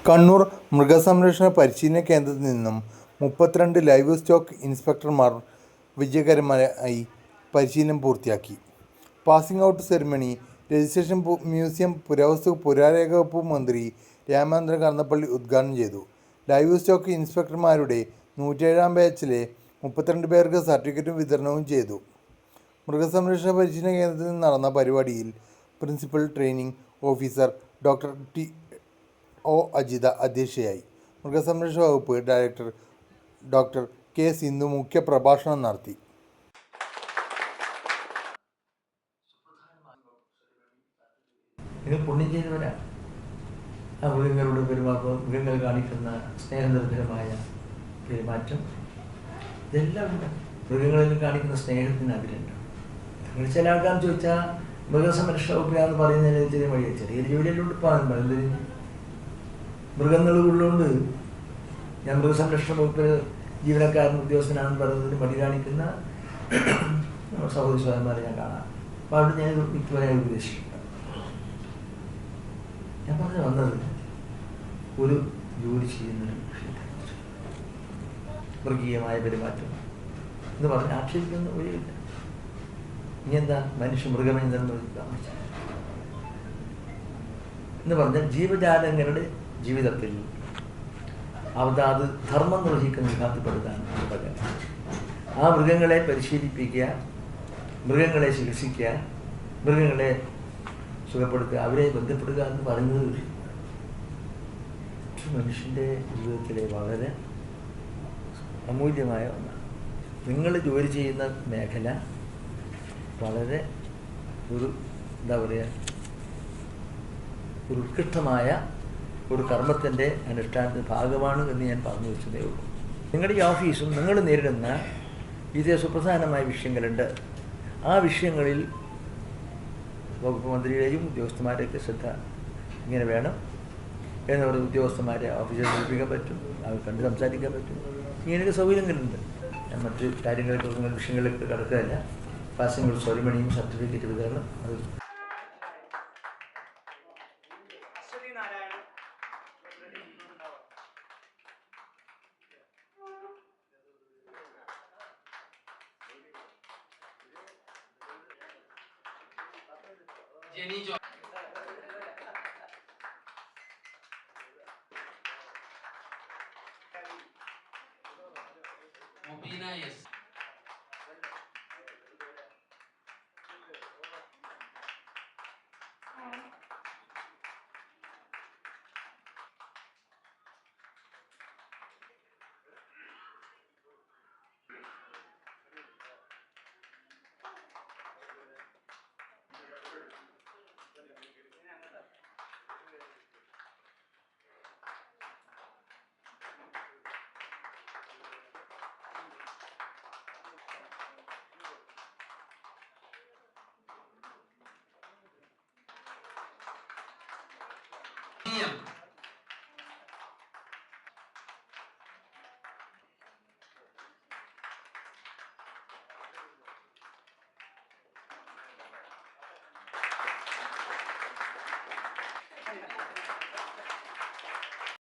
കണ്ണൂർ മൃഗസംരക്ഷണ പരിശീലന കേന്ദ്രത്തിൽ നിന്നും 32 ലൈവ് സ്റ്റോക്ക് ഇൻസ്പെക്ടർമാർ വിജയകരമായി പരിശീലനം പൂർത്തിയാക്കി. Passing out ceremony registration museum പുരാവസ്തു പുരാരേഖ വകുപ്പ് മന്ത്രി രാമചന്ദ്രൻ കടന്നപ്പള്ളി ഉദ്ഘാടനം ചെയ്തു. ലൈവ് സ്റ്റോക്ക് ഇൻസ്പെക്ടർമാരുടെ 107ാം ബാച്ചിലെ 32 പേർക്ക് സർട്ടിഫിക്കറ്റ് വിതരണവും ചെയ്തു. മൃഗസംരക്ഷണ പരിശീലന കേന്ദ്രത്തിൽ നിന്ന് നടന്ന പരിപാടിയിൽ principal training officer doctor O Ajitha അധ്യക്ഷയായി. മൃഗസംരക്ഷണ വകുപ്പ് ഡയറക്ടർ ഡോക്ടർ കെ സിന്ധു മുഖ്യ പ്രഭാഷണം നടത്തി. നിങ്ങൾ പുണ്യം ചെയ്തവരാണ്. ആ മൃഗങ്ങളോട് പെരുമാറുമ്പോൾ മൃഗങ്ങൾ കാണിക്കുന്ന സ്നേഹനിർഭരമായ പെരുമാറ്റം ഇതെല്ലാം ഉണ്ട്. മൃഗങ്ങളിൽ കാണിക്കുന്ന സ്നേഹത്തിന് അതിലുണ്ട്. നിങ്ങൾ ചില ആൾക്കാർ ചോദിച്ചാൽ മൃഗസംരക്ഷണ വകുപ്പിലാന്ന് പറയുന്നതിന് ചെറിയ വഴി ചെറിയ ജോലിയിലോട്ട് പറയുന്നത് മൃഗങ്ങളുള്ളതുകൊണ്ട് ഞാൻ മൃഗസംരക്ഷണ വകുപ്പിൽ ജീവനക്കാരൻ ഉദ്യോഗസ്ഥനാണെന്ന് പറയുന്നതിന് മടി കാണിക്കുന്ന സഹോദരി സഹോദരന്മാരെ ഞാൻ കാണാം. അപ്പോൾ അവിടെ ഞാൻ വ്യക്തിപരമായി ഉപദേശിക്കും. ഞാൻ പറഞ്ഞു വന്നത് ഒരു ജോലി ചെയ്യുന്നൊരു മൃഗീയമായ പെരുമാറ്റം എന്ന് പറഞ്ഞ് ആക്ഷേപിക്കുന്ന വഴിയില്ല. ഇനി എന്താ മനുഷ്യ മൃഗമെന്ന് എന്ന് പറഞ്ഞാൽ ജീവജാലങ്ങളുടെ ജീവിതത്തിൽ അതാത് ധർമ്മം നിർവഹിക്കുന്ന വിഭാഗത്തിൽപ്പെടുത്താൻ മൃഗങ്ങൾ. ആ മൃഗങ്ങളെ പരിശീലിപ്പിക്കുക, മൃഗങ്ങളെ ചികിത്സിക്കുക, മൃഗങ്ങളെ സുഖപ്പെടുത്തുക, അവരെ ബന്ധപ്പെടുക എന്ന് പറയുന്നത് മനുഷ്യൻ്റെ ജീവിതത്തിലെ വളരെ അമൂല്യമായ ഒന്നാണ്. നിങ്ങൾ ജോലി ചെയ്യുന്ന മേഖല വളരെ ഒരു എന്താ പറയുക ഒരു ഉത്കൃഷ്ടമായ ഒരു കർമ്മത്തിൻ്റെ അനുഷ്ഠാനത്തിൻ്റെ ഭാഗമാണ് എന്ന് ഞാൻ പറഞ്ഞു വെച്ചതേ ഉള്ളൂ. നിങ്ങളുടെ ഈ ഓഫീസും നിങ്ങൾ നേരിടുന്ന ഇതേ സുപ്രധാനമായ വിഷയങ്ങളുണ്ട്. ആ വിഷയങ്ങളിൽ വകുപ്പ് മന്ത്രിയുടെയും ഉദ്യോഗസ്ഥന്മാരെയൊക്കെ ശ്രദ്ധ ഇങ്ങനെ വേണം എന്ന് പറഞ്ഞ ഉദ്യോഗസ്ഥന്മാരെ ഓഫീസിൽ ഏൽപ്പിക്കാൻ പറ്റും, അവർ കണ്ട് സംസാരിക്കാൻ പറ്റും. ഇങ്ങനെയൊക്കെ സൗകര്യങ്ങളുണ്ട്. ഞാൻ മറ്റ് കാര്യങ്ങളൊക്കെ വിഷയങ്ങളിലേക്ക് കടക്കുകയല്ല. പാസിംഗ് ഔട്ട് സെറിമണിയും സർട്ടിഫിക്കറ്റ് വിതരണം അത് Mubina, yes.